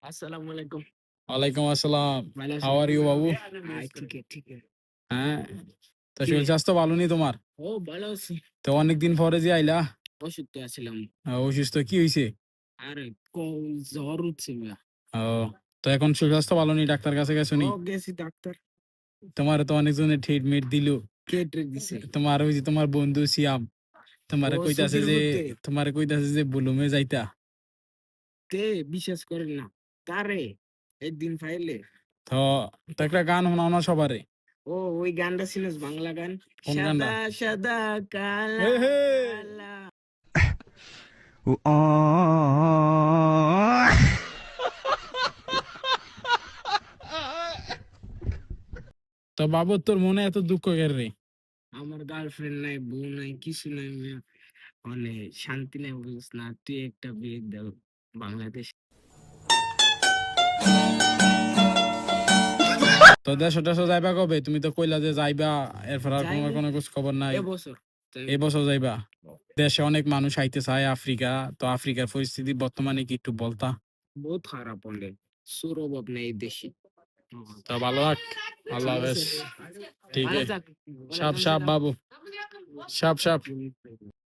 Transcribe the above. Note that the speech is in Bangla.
अस्सलाम वालेकुम। ওয়ালাইকুম আসসালাম। ভালো হাউ আছেন? আর ইউ বাবু? ঠিক है। হ্যাঁ, তো কি? শরীর স্বাস্থ্য ভালো নেই তোমার? ও ভালো আছি। তো অনেকদিন পরে যে আইলা। অসুস্থ আছিলাম। অসুস্থ কি হইছে? আরে ক জ্বর উঠছে মিয়া। ও, তো এখন শরীর স্বাস্থ্য ভালো নেই, ডাক্তার কাছে গেছো নি? গেছি ডাক্তার। তোমার তো অনেকজনে ট্রিটমেন্ট দিল। কে ট্রিট দিছে? তোমার ওই যে তোমার বন্ধু সিয়াম ও সুখের ভূতে। তোমারে কইতাছে যে বুলুমে যাইতা। কে বিশ্বাস করেন না। কারে? একদিন ফাইলে। তো তো একটা গান শোনাও না সবারে। ও ওই গানটা ছিলিস বাংলা গান। কোন গানটা? সাদা সাদা কালা হে হে। কালা। তো বাবু তোর মনে এত দুঃখ কেন রে? আমার গার্লফ্রেন্ড নাই, বউ নাই, কিছু নাই মিয়া। মানে শান্তি নাই বুঝছ না। তুই একটা বিয়ে দাও বাংলাদেশ। তো দেশ টেশ যাইবা কবে? তুমি তো কইলা যে যাইবা, এরপর আর যাইবো কোনো খোঁজ খবর নাই। এবছর। এই বছর যাইবা? দেশে অনেক মানুষ আইতে চায় আফ্রিকা, তো আফ্রিকার পরিস্থিতি বর্তমানে কি একটু বলতা? বহুত খারাপ অনেক। সুর অভাব নেই এই দেশে। তো ভালো থাক, আল্লাহ ঠিক হাফেজ। আছে। ঠিক ভালো আছে, থাক। সাপ সাপ বাবু, সাপ সাপ।